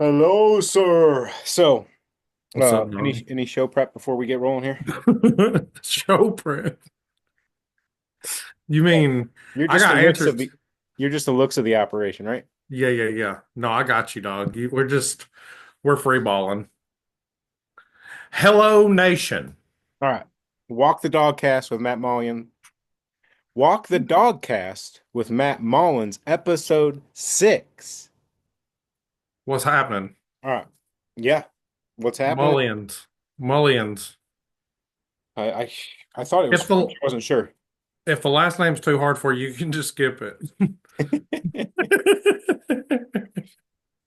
Hello, sir. So, What's up, any show prep before we get rolling here? dog? Show prep. You mean You're I just the got looks of answers? the you're just the looks of the operation, right? Yeah, yeah, yeah. No, I got you, dog. We're free balling. Hello, nation. All right. Walk the Dogcast with Matt Mullen. Walk the Dogcast with Matt Mullins, episode 6. What's happening? All right. Yeah. What's happening? Mullions. Mullions. I I, I thought it was If French. the I wasn't sure. if the last name's too hard for you, you can just skip it.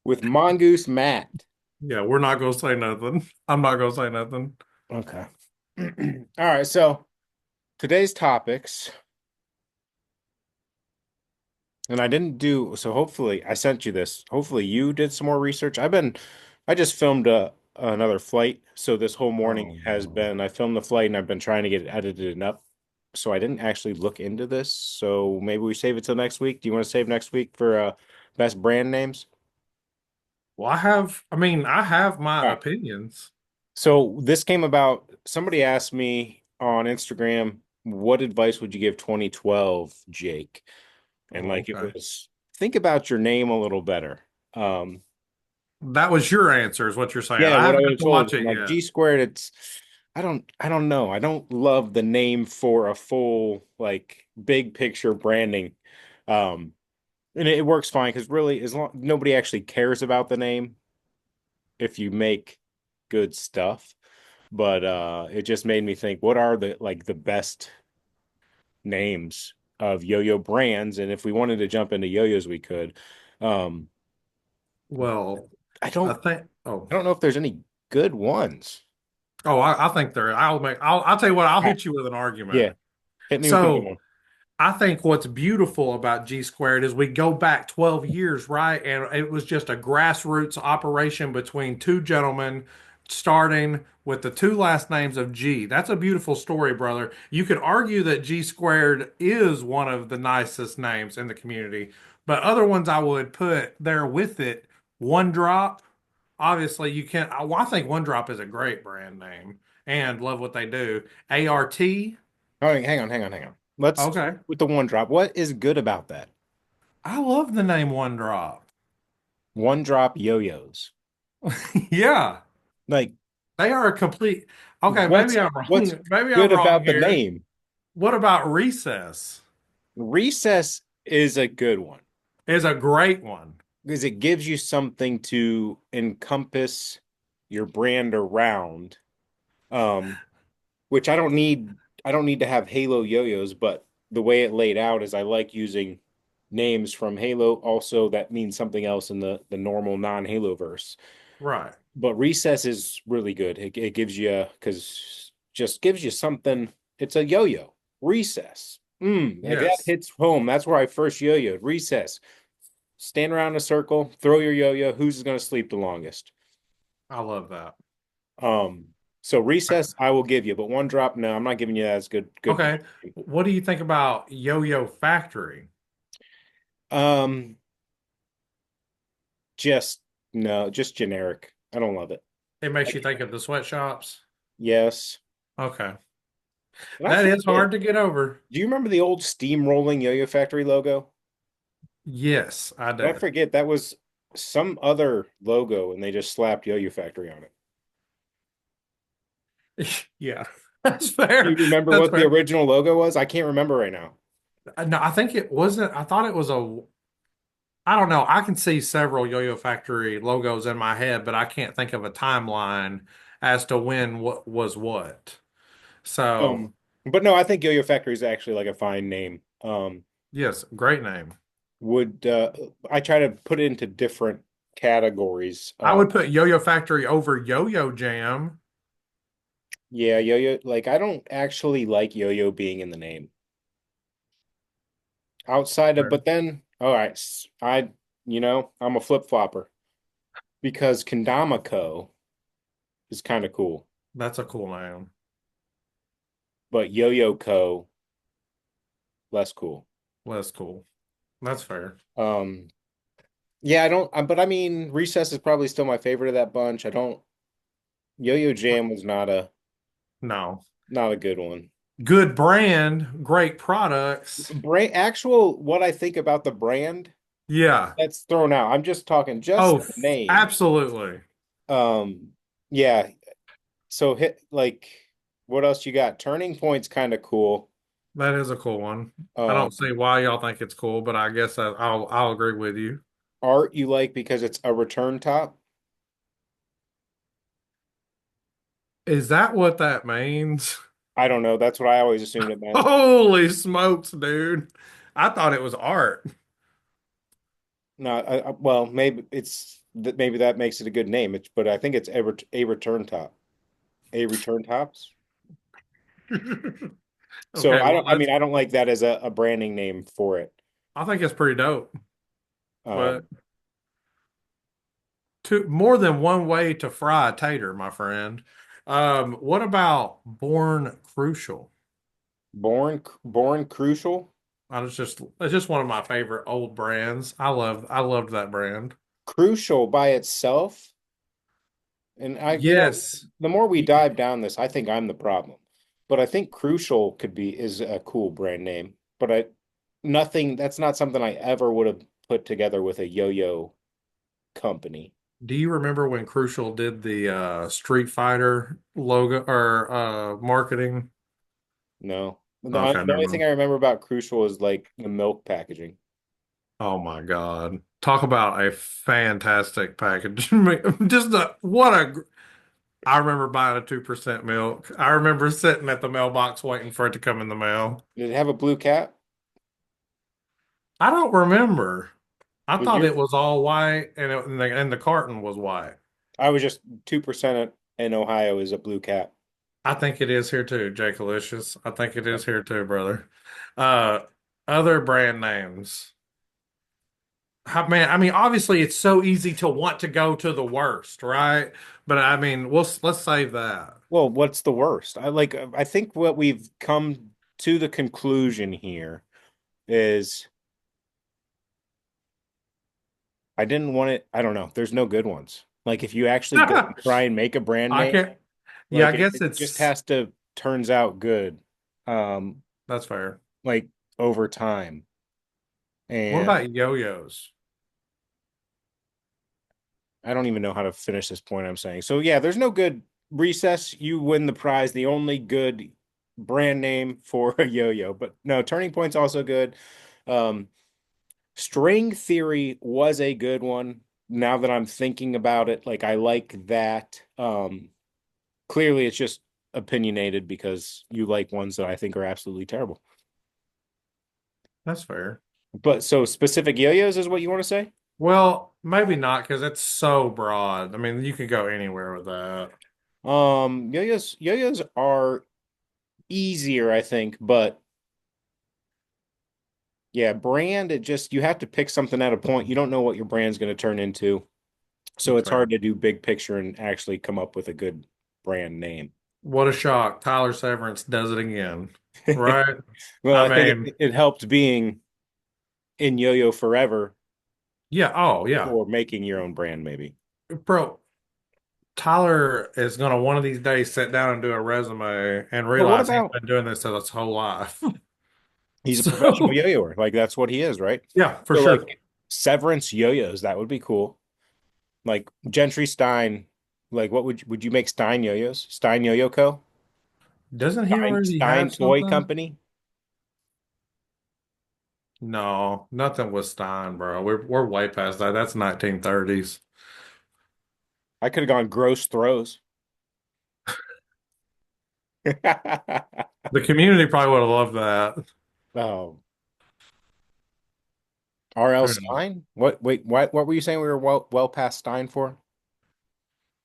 With Mongoose Matt. Yeah, we're not gonna say nothing. I'm not gonna say nothing. Okay. All right. So today's topics. And I didn't do so hopefully I sent you this. Hopefully you did some more research. I just filmed another flight. So this whole morning Oh has no. been I filmed the flight and I've been trying to get it edited and up. So I didn't actually look into this. So maybe we save it till next week. Do you want to save next week for best brand names? Well, I have All my right. opinions. So this came about somebody asked me on Instagram, what advice would you give 2012, Jake? And Oh, like it okay. was think about your name a little better. Um That was your answer, is what you're saying. Yeah, I what I haven't got was to told, watch it like yet. G squared, it's I don't know. I don't love the name for a full like big picture branding. Um and it works fine because really as long nobody actually cares about the name if you make good stuff. But it just made me think, what are the best names of yo-yo brands? And if we wanted to jump into yo-yos, we could. Um Well, I I don't think. Oh, I don't know if there's any good ones. I think there. I'll tell you what. I'll Ah, hit you with an argument. yeah, hit me with the good So one. I think what's beautiful about G squared is we go back 12 years, right? And it was just a grassroots operation between two gentlemen, starting with the two last names of G. That's a beautiful story, brother. You could argue that G squared is one of the nicest names in the community, but other ones I would put there with it, One Drop. Obviously, you can't. I think One Drop is a great brand name and love what they do. ART. Oh, hang on. Let's Okay. with the one drop. What is good about that? I love the name One Drop. One drop yo-yos. Yeah, Like, they are a complete. Okay, what's maybe I'm what's wrong. Maybe I'm good wrong about the here. name? What about Recess? Recess is a good one Is a great one. because it gives you something to encompass your brand around. Um, which I don't need to have Halo yo-yos, but the way it laid out is I like using names from Halo also that means something else in the normal non-Halo verse. Right. But Recess is really good. It gives you because just gives you something. It's a yo-yo. Recess. Like that Yes, hits home. That's where I first yo-yoed. Recess. Stand around in a circle, throw your yo-yo. Who's going to sleep the longest? I love that. Um, so recess, I will give you, but one drop, no, I'm not giving you that as good Okay. brand. What do you think about Yo-Yo Factory? Um, just no, just generic. I don't love it. It makes you Like, think of the sweatshops. yes. Okay. And I That is forget. hard to get over. Do you remember the old steamrolling Yo-Yo Factory logo? Yes, I And I do. forget that was some other logo and they just slapped Yo-Yo Factory on it. Yeah, that's Do fair. you remember That's what the fair. original logo was? I can't remember right now. No, I think it wasn't. I thought it was I don't know. I can see several Yo-Yo Factory logos in my head, but I can't think of a timeline as to when what was what. So, But no, I think Yo-Yo Factory is actually like a fine name. yes, great name. Would I try to put it into different categories? I would put Yo-Yo Factory over Yo-Yo Jam. Yeah, yo-yo, like I don't actually like yo-yo being in the name. Outside of, Sure. but then, all right, I'm a flip-flopper because Kendama is kind of cool, That's a cool name. but Yo-Yo Co less cool. Well, that's cool. That's fair. Um, Yeah, I don't, but I mean, Recess is probably still my favorite of that bunch. I don't, Yo-Yo Jam was No. not a good one. Good brand, great products. What I think about the brand, Yeah. that's thrown out. I'm just talking just Oh, the name. absolutely. Um, yeah. So hit like, what else you got? Turning Point's kind of cool. That is a cool one. I don't see Um, why y'all think it's cool, but I guess I'll agree with you. Art you like because it's a return top. Is that what that means? I don't know. That's what I always assumed it meant. Holy smokes, dude. I thought it was art. No, well, maybe that makes it a good name. But I think it's a return top, a return tops. So Okay, I well don't. I mean, I don't like that as a branding name for it. I think it's pretty dope. But Um, more than one way to fry a tater, my friend. What about Born Crucial? Born Crucial. It's just one of my favorite old brands. I loved that brand. Crucial by itself. And Yes. the more we dive down this, I think I'm the problem. But I think Crucial is a cool brand name. But nothing, that's not something I ever would have put together with a yo-yo company. Do you remember when Crucial did the Street Fighter logo or marketing? No. Okay, The never only thing mind. I remember about Crucial is like the milk packaging. Oh my God. Talk about a fantastic package. Just I remember buying a 2% milk. I remember sitting at the mailbox waiting for it to come in the mail. Did it have a blue cap? I don't remember. I Was thought your it was all white and the carton was white. I was just 2% in Ohio is a blue cap. I think it is here too, Jake Alicious. I think it Okay. is here too, brother. Uh, other brand names. Man, I mean, obviously it's so easy to want to go to the worst, right? But I mean, let's save that. Well, what's the worst? I think what we've come to the conclusion here is I didn't want it. I don't know. There's no good ones. Like if you actually go and try and make a brand I name, can't. Yeah, I like guess it just it's has to turns out good. Um, that's fair. like over time. What And about yo-yos? I don't even know how to finish this point I'm saying. So yeah, there's no good recess. You win the prize. The only good brand name for a yo-yo. But no, Turning Point's also good. Um, String Theory was a good one. Now that I'm thinking about it, like I like that. Clearly it's just opinionated because you like ones that I think are absolutely terrible. That's fair. But so specific yo-yos is what you want to say? Well, maybe not because it's so broad. I mean, you could go anywhere with that. Yo-yos are easier, I think, but yeah, brand, it just you have to pick something at a point. You don't know what your brand's going to turn into. So That's it's hard fair. to do big picture and actually come up with a good brand name. What a shock. Tyler Severance does it again. Right? Well, I I think mean, it helped being in Yo-Yo forever yeah. Oh, yeah. before making your own brand, maybe. Bro, Tyler is going to one of these days sit down and do a resume and But what realize he's about been doing this his whole life. he's a professional So, yo-yoer. Like that's what he is, right? yeah, for So sure. like Severance yo-yos, that would be cool. Like Gentry Stein, like what would you make Stein yo-yos? Stein Yo-Yo Co? Doesn't he already Stein have Toy something? Company? No, nothing with Stein, bro. We're way past that. That's 1930s. I could have gone Gross Throws. The community probably would have loved that. Oh, R.L. Who knows? Stein? What were you saying we were well past Stein for?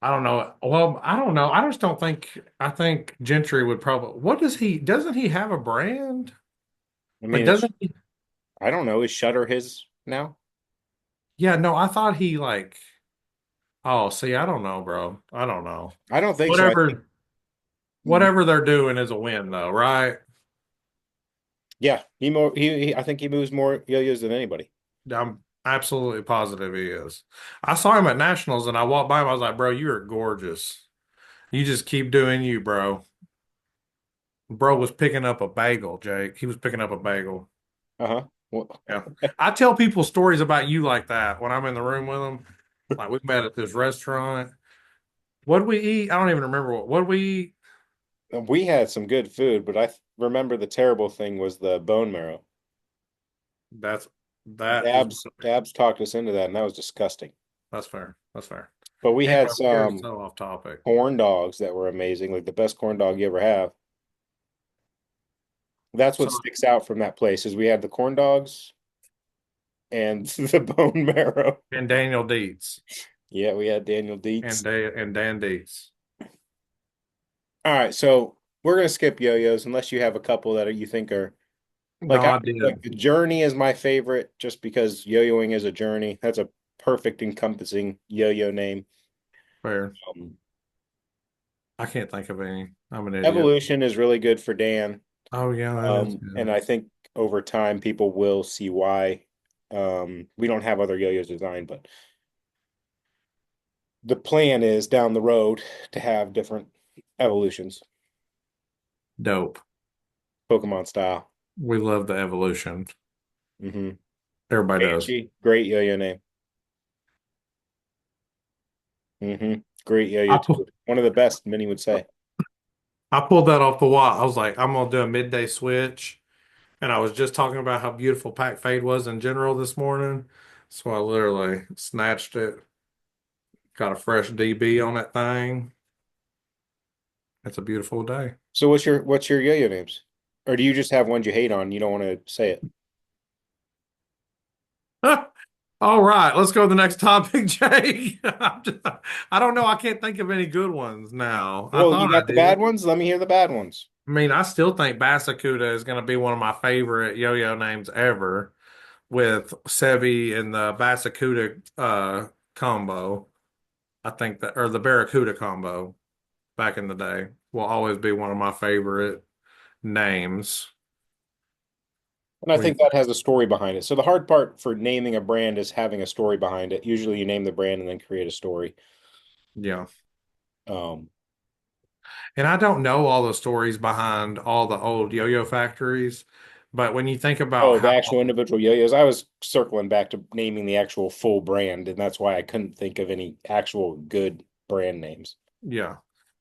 I don't know. Well, I don't know. I just don't think I think Gentry would probably doesn't he have a brand? I Like mean, doesn't he? I don't know. Is Shutter his now? Yeah, no, I thought he like oh, see, I don't know, bro. I don't know. I don't think so. I think, Whatever whatever they're doing is a win though, right? yeah, I think he moves more yo-yos than anybody. I'm Absolutely positive he is. I saw him at Nationals and I walked by him. I was like, bro, you are gorgeous. You just keep doing you, bro. Bro was picking up a bagel, Jake. He was picking up a bagel. Uh-huh. Well, Yeah. I tell people stories about you like that when I'm in the room with them. Like we met at this restaurant. What did we eat? I don't even remember what did we eat? we had some good food, but remember the terrible thing was the bone marrow. That's that is Dabs talked us into that, and that was disgusting. that's fair. That's fair. But we Anyway, had we are some so off topic. corn dogs that were amazing, like the best corn dog you ever have. That's So what sticks out from that place is we had the corn dogs and the bone marrow. and Daniel Dietz Yeah, we had Daniel Dietz. and Dan Dietz. All right, so we're gonna skip yo-yos unless you have a couple that you think are No, I like did. the journey is my favorite just because yo-yoing is a journey. That's a perfect encompassing yo-yo name. Fair. Um, I can't think of any. I'm an idiot. Evolution is really good for Dan. Oh yeah, that is And good. I think over time people will see why. We don't have other yo-yos designed, but the plan is down the road to have different evolutions, Dope. Pokemon style. We love the evolution. Hmm. Everybody does. Banshee, great yo-yo name. Hmm. Great yo-yo I too. pull, One of the best, many would say. I pulled that off the wall. I was like, I'm gonna do a midday switch. And I was just talking about how beautiful Pack Fade was in general this morning. So I literally snatched it, got a fresh DB on that thing. It's a beautiful day. So what's your yo-yo names? Or do you just have ones you hate on? You don't want to say it. All right, let's go to the next topic, Jake. I don't know. I can't think of any good ones now. I Well, thought you I got the bad did. ones? Let me hear the bad ones. I mean, I still think Basakuda is going to be one of my favorite yo-yo names ever with Sebi and the Basakuda combo. I think that, or the Barracuda combo back in the day will always be one of my favorite names. And I What do you think that has a story behind it. So the hard part for naming a brand is having a story behind it. Usually you name the brand and then create a story. Yeah. Um, And I don't know all the stories behind all the old yo-yo factories, but when you think about oh, the how, actual individual yo-yos. I was circling back to naming the actual full brand, and that's why I couldn't think of any actual good brand names. yeah.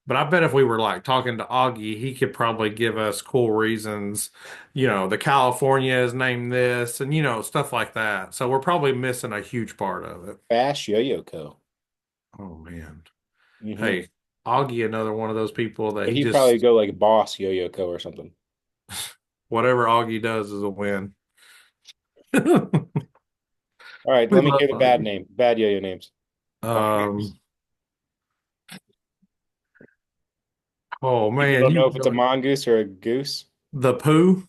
But I bet if we were like talking to Augie, he could probably give us cool reasons. The California is named this and, stuff like that. So we're probably missing a huge part of it. Bash Yo-Yo Co. Oh, man. Hmm. Hey, Augie, another one of those people that But he he'd probably just, go like Boss Yo-Yo Co. or something. whatever Augie does is a win. All right, We let me love hear the bad Augie. name. Bad yo-yo names. Mongoose. Um, oh People man, don't you know if it's a really mongoose or a goose. the poo,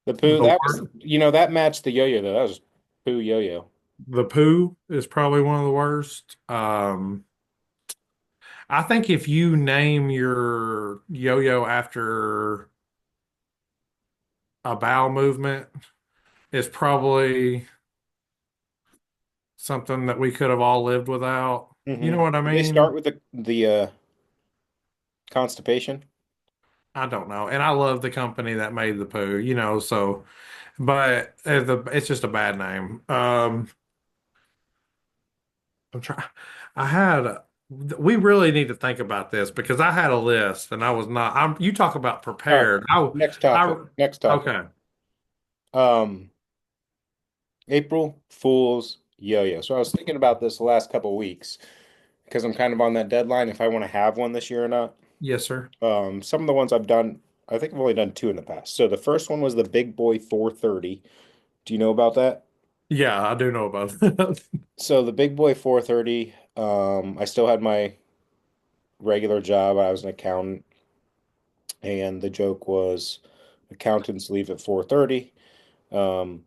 The poo, the that was, word, that matched the yo-yo though. That was poo yo-yo. the poo is probably one of the worst. I think if you name your yo-yo after a bowel movement, it's probably something that we could have all lived without. You Hmm. know what I Did they start mean? with the constipation? I don't know. And I love the company that made the poo, so but it's just a bad name. I'm trying. I had. We really need to think about this because I had a list and I was not. You talk about All right, prepared. next I. topic. Next topic. Okay. Um, April Fool's yo-yo. So I was thinking about this the last couple of weeks because I'm kind of on that deadline if I want to have one this year or not. Yes, sir. Some of the ones I've done, I think I've only done two in the past. So the first one was the Big Boy 430. Do you know about that? Yeah, I do know about that. So the Big Boy 430, I still had my regular job. I was an accountant, and the joke was accountants leave at 4:30. Um,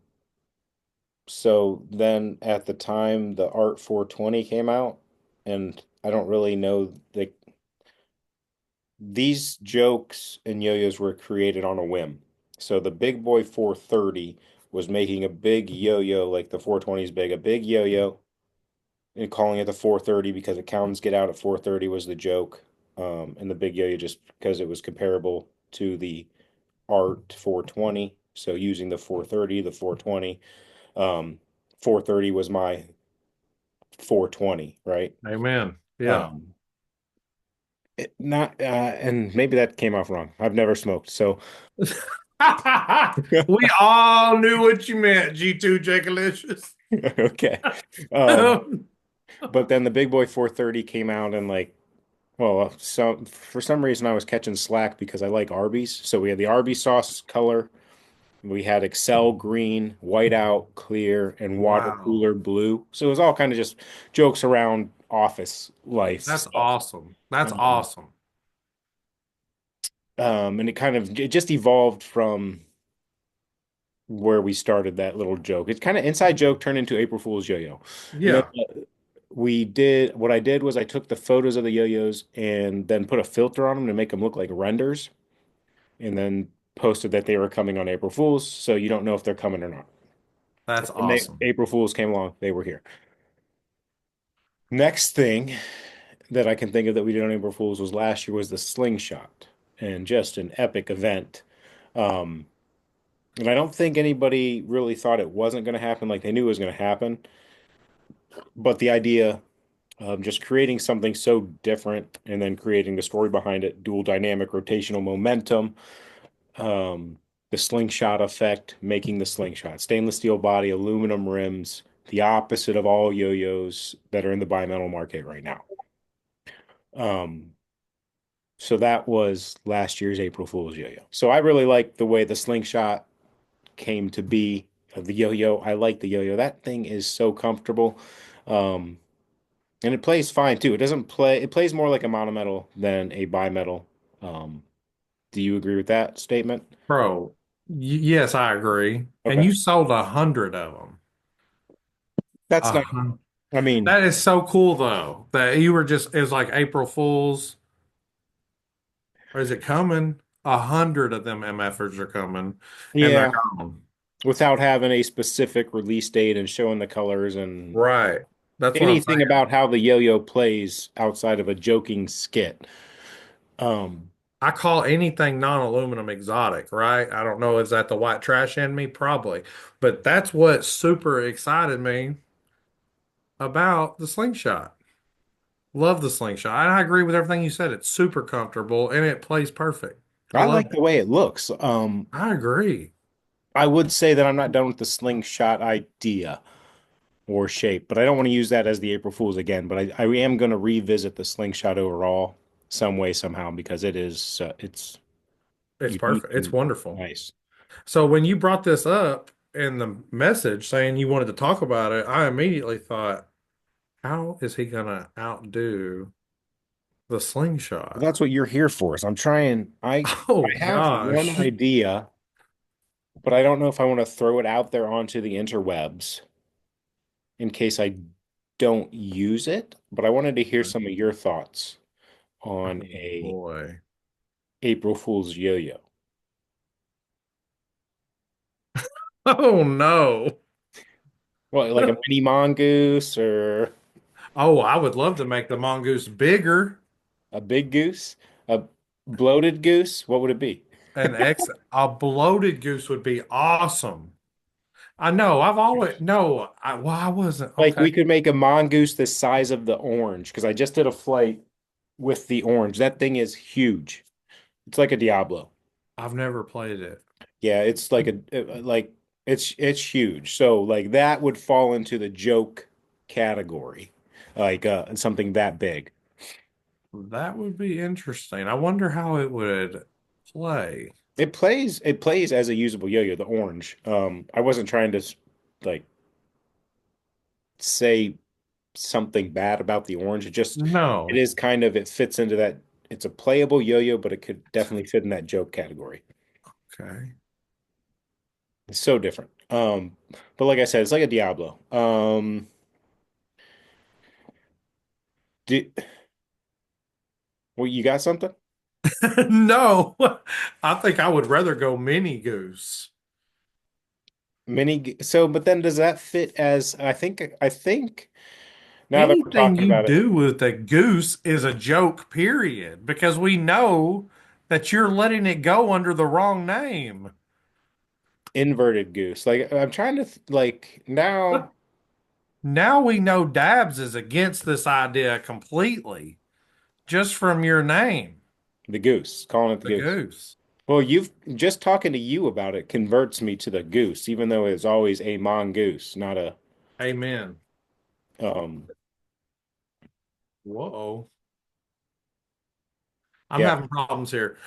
so then at the time the Art 420 came out, and I don't really know these jokes and yo-yos were created on a whim. So the Big Boy 430 was making a big yo-yo, like the 420 is big, a big yo-yo, and calling it the 430 because accountants get out at 430 was the joke. And the big yo-yo just because it was comparable to the Art 420. So using the 430, the 420. Um, 430 was my 420, right? Amen. Yeah. Um, not and maybe that came off wrong. I've never smoked, so We all knew what you meant, G2 Jacolicious. okay. Um, but then the Big Boy 430 came out and like, well, so for some reason I was catching slack because I like Arby's. So we had the Arby's sauce color, we had Excel green, whiteout clear, and water Wow. cooler blue. So it was all kind of just jokes around office life That's stuff. awesome. That's Um, awesome. and it just evolved from where we started that little joke. It's kind of inside joke turned into April Fool's yo-yo. And then Yeah, we did what I did was I took the photos of the yo-yos and then put a filter on them to make them look like renders and then posted that they were coming on April Fool's, so you don't know if they're coming or not. that's And awesome. April Fool's came along, they were here. Next thing that I can think of that we did on April Fool's was last year was the slingshot and just an epic event. Um, and I don't think anybody really thought it wasn't going to happen, like they knew it was going to happen. But the idea of just creating something so different and then creating the story behind it, dual dynamic rotational momentum, um, the slingshot effect, making the slingshot, stainless steel body, aluminum rims, the opposite of all yo-yos that are in the bimetal market right now. Um, so that was last year's April Fool's yo-yo. So I really like the way the slingshot came to be. The yo-yo, I like the yo-yo. That thing is so comfortable. Um, and it plays fine too. It plays more like a monometal than a bimetal. Um, do you agree with that statement? Bro, yes, I agree. And Okay. you sold 100 of them. That's A not, hun- I mean, That is so cool, though, that you were just, it was like April Fools, or is it coming? 100 of them MFers are coming, and they're yeah, gone. without having a specific release date and showing the colors and Right. That's what I'm anything saying. about how the yo-yo plays outside of a joking skit. Um, I call anything non-aluminum exotic, right? I don't know, is that the white trash in me? Probably. But that's what super excited me about the slingshot. Love the slingshot. And I agree with everything you said. It's super comfortable and it plays perfect. I I love like it. the way it looks. I agree. I would say that I'm not done with the slingshot idea or shape, but I don't want to use that as the April Fool's again. But I am going to revisit the slingshot overall some way, somehow, because it's It's unique perfect. It's and wonderful. nice. So when you brought this up in the message saying you wanted to talk about it, I immediately thought, how is he gonna outdo the Well, slingshot? that's what you're here for. Is I'm trying. Oh I have one gosh. idea, but I don't know if I want to throw it out there onto the interwebs in case I don't use it. But I wanted to hear some of your thoughts on Oh a boy. April Fool's yo-yo. Oh no. Well, like a mini mongoose or Oh, I would love to make the mongoose bigger. a big goose, a bloated goose. What would it be? A bloated goose would be awesome. I know. I've always no. I wasn't Like okay. we could make a mongoose the size of the orange because I just did a flight with the orange. That thing is huge. It's like a Diablo. I've never played it. Yeah, it's like it's huge. So like that would fall into the joke category, like something that big. That would be interesting. I wonder how it would play. It plays as a usable yo-yo, the orange. I wasn't trying to like say something bad about the orange. It No. is kind of it fits into that. It's a playable yo-yo, but it could definitely fit in that joke category. Okay. It's so different. But like I said, it's like a Diablo. Do, well, you got something? No. I think I would rather go mini goose. So, but then does that fit as I think now that we're Anything talking you about it, do with a goose is a joke, period, because we know that you're letting it go under the wrong name. inverted goose. Like I'm trying to like now But now we know Dabs is against this idea completely just from your name, the goose, calling it the the goose. goose. Well, you've just talking to you about it converts me to the goose, even though it's always a mongoose, not a Amen. um Whoa. I'm yeah. having problems here.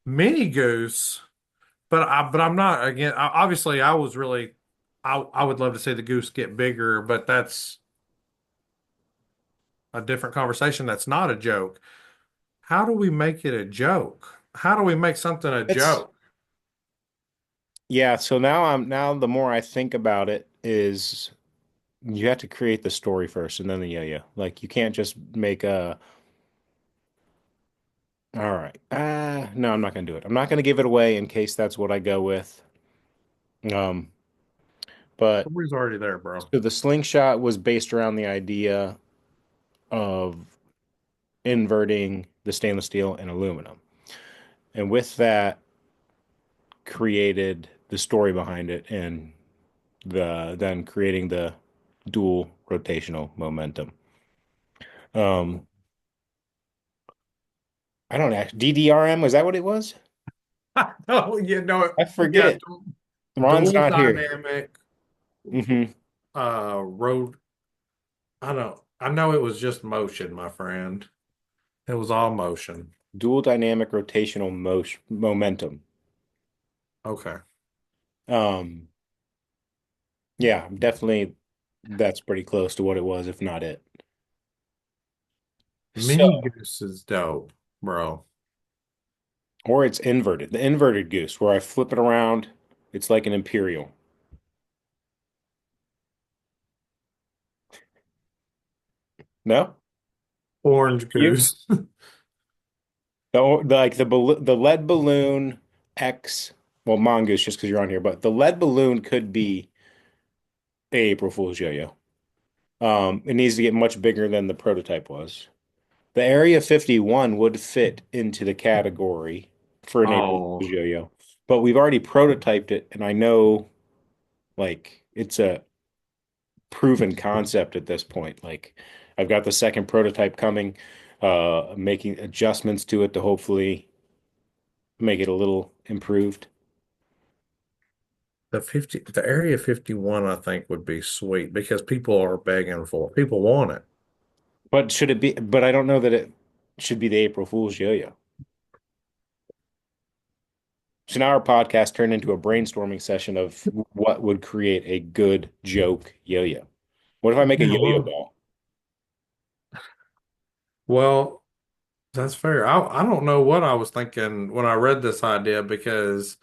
Mini goose, but I'm not again. Obviously, I was really I would love to see the goose get bigger, but that's a different conversation. That's not a joke. How do we make it a joke? How do we make something a It's joke? yeah, so now the more I think about it is you have to create the story first and then the yo-yo. Like you can't just make a all right. No, I'm not gonna do it. I'm not gonna give it away in case that's what I go with. Um, but Story's already there, bro. so the slingshot was based around the idea of inverting the stainless steel and aluminum. And with that created the story behind it and then creating the dual rotational momentum. Um, I don't know. DDRM, was that what it was? Oh, you know, I yeah, forget. Ron's dual not here. dynamic Hmm. road. I know it was just motion, my friend. It was all motion. Dual dynamic rotational motion momentum. Okay. Um, yeah, definitely that's pretty close to what it was, if not it. So, Mini goose is dope, bro. or it's inverted. The inverted goose, where I flip it around, it's like an imperial. No? Orange You? goose. Like the lead balloon X, well, mongoose just because you're on here, but the lead balloon could be a April Fool's yo-yo. It needs to get much bigger than the prototype was. The Area 51 would fit into the category for an April Fool's Oh, yo-yo, but we've already prototyped it, and I know like it's a proven concept at this point. Like I've got the second prototype coming, making adjustments to it to hopefully make it a little improved. the Area 51, I think would be sweet because people are begging for it. People want it. But should it be? But I don't know that it should be the April Fool's yo-yo. So now our podcast turned into a brainstorming session of what would create a good joke yo-yo. What if I make a Yeah, yo-yo ball? well, that's fair. I don't know what I was thinking when I read this idea because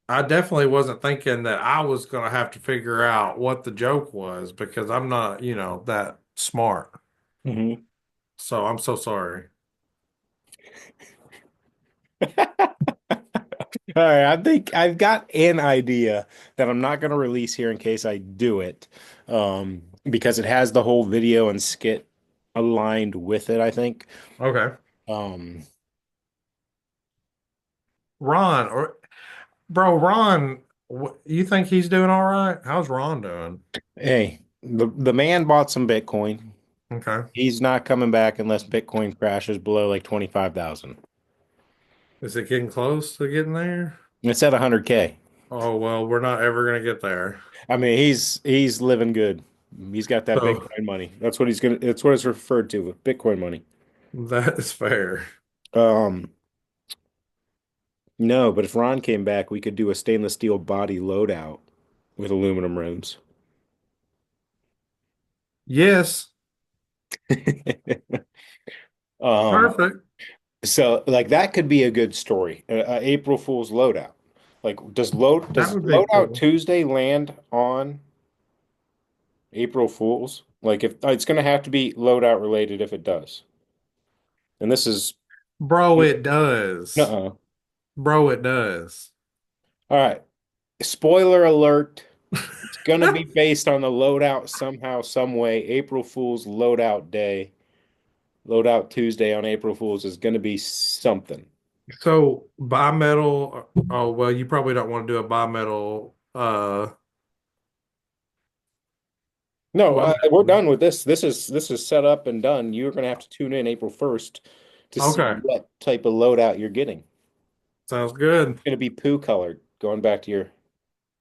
I definitely wasn't thinking that I was going to have to figure out what the joke was because I'm not, that smart. Hmm. So I'm so sorry. All right, I think I've got an idea that I'm not going to release here in case I do it, because it has the whole video and skit aligned with it, I think. Okay. Um, Ron, or bro, Ron, you think he's doing all right? How's Ron doing? hey, the man bought some Bitcoin. Okay. He's not coming back unless Bitcoin crashes below like 25,000. Is it getting close to getting there? It's at 100K. Oh, well, we're not ever going to get there. I mean, he's living good. He's got that So Bitcoin money. That's what he's gonna. That's what it's referred to with Bitcoin money. that is fair. Um, no, but if Ron came back, we could do a stainless steel body loadout with aluminum rims. Yes. Um, Perfect. so like that could be a good story. April Fool's loadout. Like, That does would be loadout cool. Tuesday land on April Fool's? Like, if it's going to have to be loadout related if it does. And this is Bro, it does. uh-uh. Bro, it does. All right. Spoiler alert. It's gonna be based on the loadout somehow, some way. April Fool's loadout day, loadout Tuesday on April Fool's is gonna be something. So bimetal, oh well, you probably don't want to do a bimetal No, what we're done with this. This is set up and done. You're gonna have to tune in April 1st to see okay. what type of loadout you're getting. Sounds good. It's gonna be poo colored, going back to your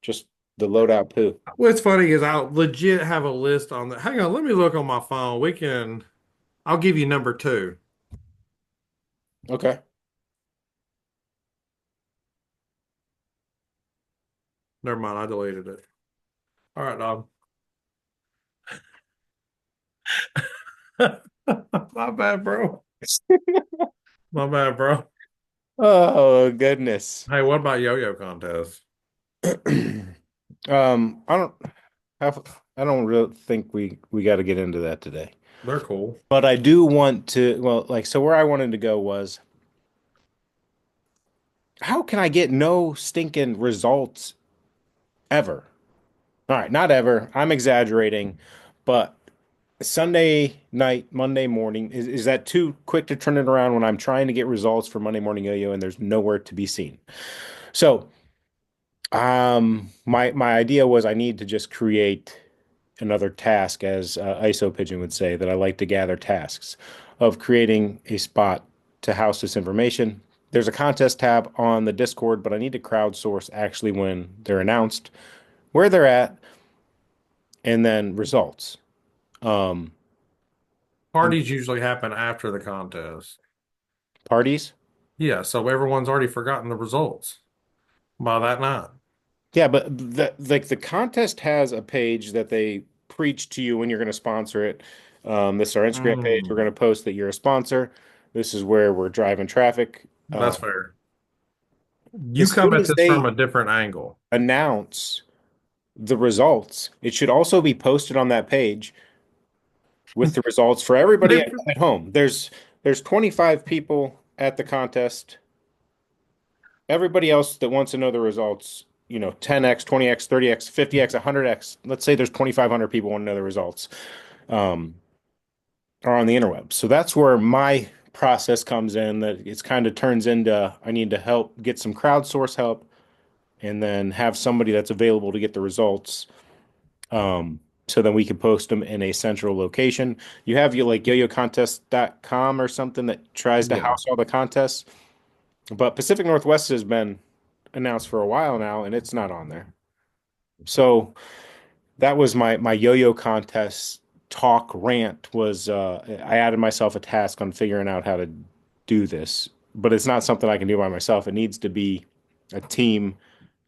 just the loadout poo. What's funny is I legit have a list on that. Hang on, let me look on my phone. I'll give you number two. Okay. Never mind, I deleted it. All right, dog. My bad, bro. My bad, bro. Oh goodness. Hey, what about yo-yo contest? I don't have I don't really think we got to get into that today. They're cool. But I do want to, well, like, so where I wanted to go was how can I get no stinking results ever? All right, not ever. I'm exaggerating, but Sunday night, Monday morning, is that too quick to turn it around when I'm trying to get results for Monday morning yo-yo and there's nowhere to be seen? So, my idea was I need to just create another task, as ISO Pigeon would say, that I like to gather tasks of creating a spot to house this information. There's a contest tab on the Discord, but I need to crowdsource actually when they're announced, where they're at, and then results. Um, and Parties usually happen after the contest. parties. Yeah, so everyone's already forgotten the results by that night. Yeah, but the contest has a page that they preach to you when you're going to sponsor it. This is our Instagram page. We're Mm, going to post that you're a sponsor. This is where we're driving traffic. that's fair. You As come soon at as this from they a different angle. announce the results, it should also be posted on that page with the results for everybody at home. There's 25 people at the contest. Everybody else that wants to know the results, 10x, 20x, 30x, 50x, 100x. Let's say there's 2,500 people want to know the results, um, are on the interweb. So that's where my process comes in. That it's kind of turns into I need to help get some crowdsource help, and then have somebody that's available to get the results. So then we can post them in a central location. You have your like yoyocontest.com or something that tries to Yeah, house all the contests, but Pacific Northwest has been announced for a while now, and it's not on there. So that was my yo-yo contest talk rant was I added myself a task on figuring out how to do this, but it's not something I can do by myself. It needs to be a team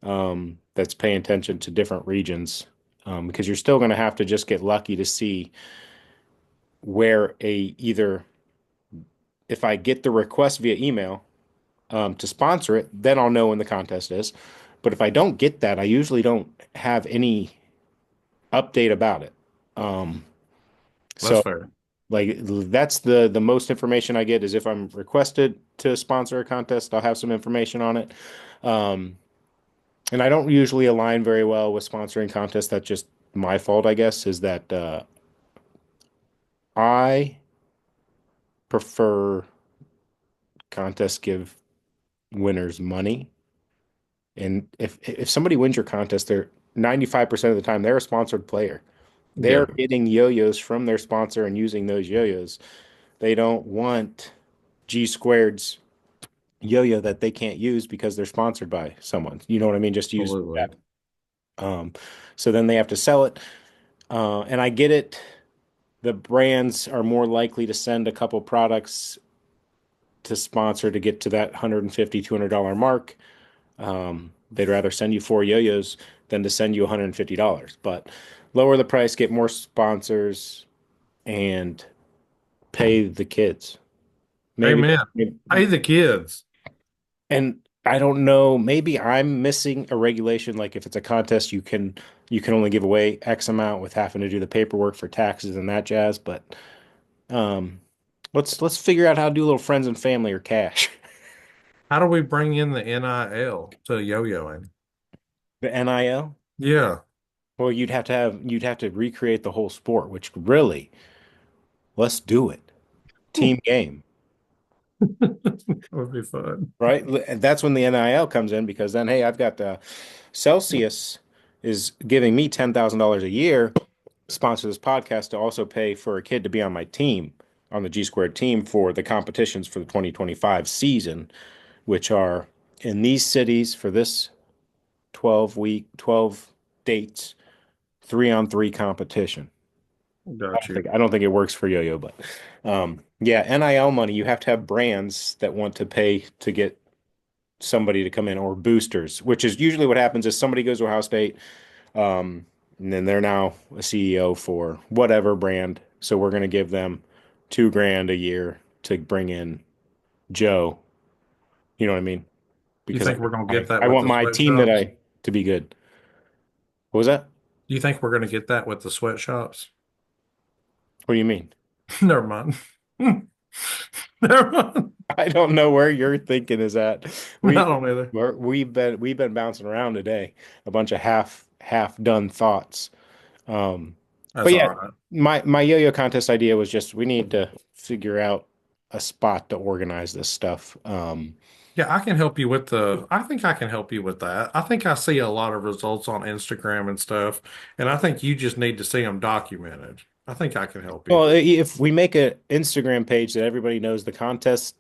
that's paying attention to different regions, because you're still going to have to just get lucky to see where a either if I get the request via email to sponsor it, then I'll know when the contest is. But if I don't get that, I usually don't have any update about it. Um, that's so fair. like that's the most information I get is if I'm requested to sponsor a contest, I'll have some information on it. Um, and I don't usually align very well with sponsoring contests. That's just my fault, I guess, is that I prefer contests give winners money. And if somebody wins your contest, they're 95% of the time they're a sponsored player. They're Yeah, getting yo-yos from their sponsor and using those yo-yos. They don't want G Squared's yo-yo that they can't use because they're sponsored by someone. You know what I mean? Just use absolutely. that. Um, so then they have to sell it. And I get it. The brands are more likely to send a couple products to sponsor to get to that $150, $200 mark. They'd rather send you four yo-yos than to send you $150. But lower the price, get more sponsors, and pay the kids. Maybe, Amen. Pay the kids. and I don't know, maybe I'm missing a regulation. Like if it's a contest, you can only give away X amount with having to do the paperwork for taxes and that jazz. But um, let's figure out how to do a little friends and family or cash. How do we bring in the NIL to yo-yoing? The NIL. Yeah. Well, you'd have to recreate the whole sport, which really, let's do it. Team game, That would be fun. right? And that's when the NIL comes in because then, hey, I've got Celsius is giving me $10,000 a year, sponsor this podcast to also pay for a kid to be on my team, on the G Squared team for the competitions for the 2025 season, which are in these cities for this 12 dates, 3-on-3 competition. Got you. I don't think it works for Yo-Yo, but yeah, NIL money, you have to have brands that want to pay to get somebody to come in or boosters, which is usually what happens is somebody goes to Ohio State, um, and then they're now a CEO for whatever brand. So we're going to give them 2 grand a year to bring in Joe. You know what I mean? You Because think we're gonna get I that with want the my team sweatshops? to be good. What was that? You think we're gonna get that with the sweatshops? What do you mean? Never mind. Never mind. I don't know where your thinking is at. I We don't either. we've been bouncing around today, a bunch of half done thoughts. Um, but That's yeah, all right. my yo-yo contest idea was just we need to figure out a spot to organize this stuff. Yeah, I can help you with I think I can help you with that. I think I see a lot of results on Instagram and stuff, and I think you just need to see them documented. I think I can help you. Well, if we make an Instagram page that everybody knows the contest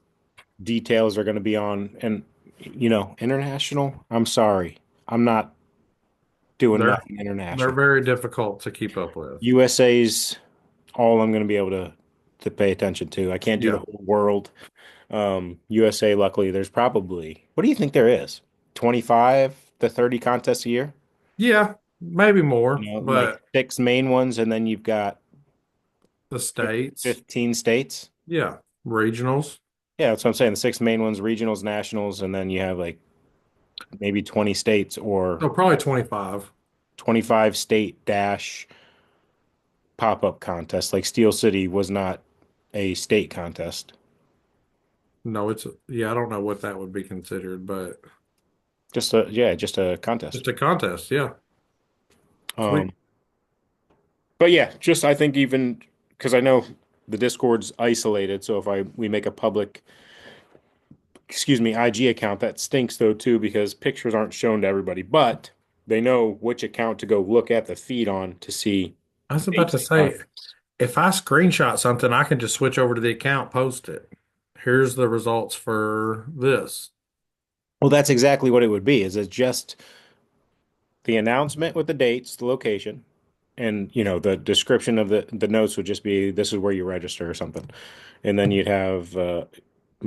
details are going to be on, and international, I'm sorry, I'm not doing They're nothing they're international. very difficult to keep up with. USA's all I'm going to be able to pay attention to. I can't do the Yeah. whole world. USA, luckily, there's probably, what do you think there is? 25 to 30 contests a year? Yeah, maybe more, Like but 6 main ones, and then you've got the states, 15 states. yeah, regionals. Yeah, that's what I'm saying. The 6 main ones, regionals, nationals, and then you have like maybe 20 states or So probably 25. 25 state dash pop-up contest. Like Steel City was not a state contest. No, yeah, I don't know what that would be considered, but Just a just contest. a contest. Yeah. Sweet. Um, but yeah, just I think even because I know the Discord's isolated, so if we make a public, excuse me, IG account, that stinks though too because pictures aren't shown to everybody, but they know which account to go look at the feed on to see I was about dates to and say, times. if I screenshot something, I can just switch over to the account, post it. Here's the results for this. Well, that's exactly what it would be. Is it just the announcement with the dates, the location, and the description of the notes would just be this is where you register or something, and then you'd have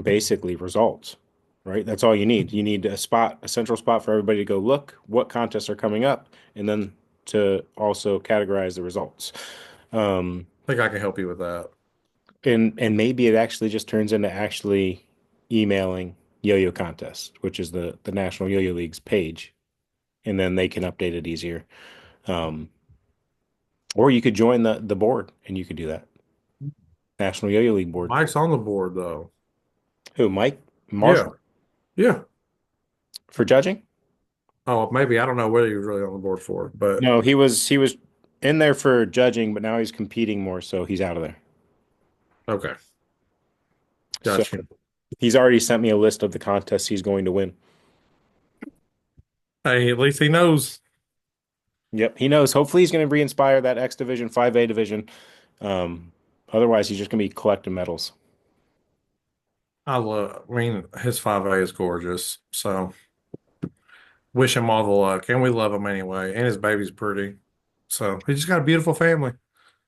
basically results, right? That's all you need. You need a central spot for everybody to go look what contests are coming up, and then to also categorize the results. Um, I think I can help you with that. and maybe it actually just turns into actually emailing Yo-Yo Contest, which is the National Yo-Yo League's page, and then they can update it easier. Um, or you could join the board and you could do that. National Yo-Yo League board. Mike's on the board though. Who, Mike Yeah. Marshall Yeah. for judging? Oh, maybe I don't know what he was really on the board for, but No, he was in there for judging, but now he's competing more, so he's out of there. okay. So Got you. he's already sent me a list of the contests he's going to win. Hey, at least he knows. Yep, he knows. Hopefully, he's going to re-inspire that X division, 5A division. Um, Otherwise, he's just going to be collecting medals. I mean, his 5A is gorgeous. So wish him all the luck. And we love him anyway. And his baby's pretty. So he just got a beautiful family.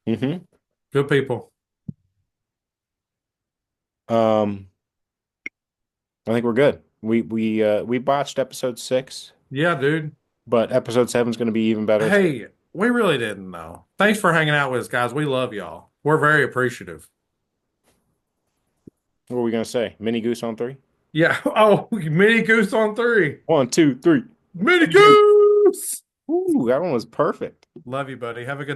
Hmm. Good people. Um, I think we're good. We botched episode 6, Yeah, dude. but episode 7 is going to be even better. Hey, we really didn't know. Thanks for hanging out with us, guys. We love y'all. We're very appreciative. What are we going to say? Mini Goose on 3? Yeah. Oh, mini goose on three. 1, 2, 3. Mini Mini Goose. goose. Ooh, that one was perfect. Love you, buddy. Have a good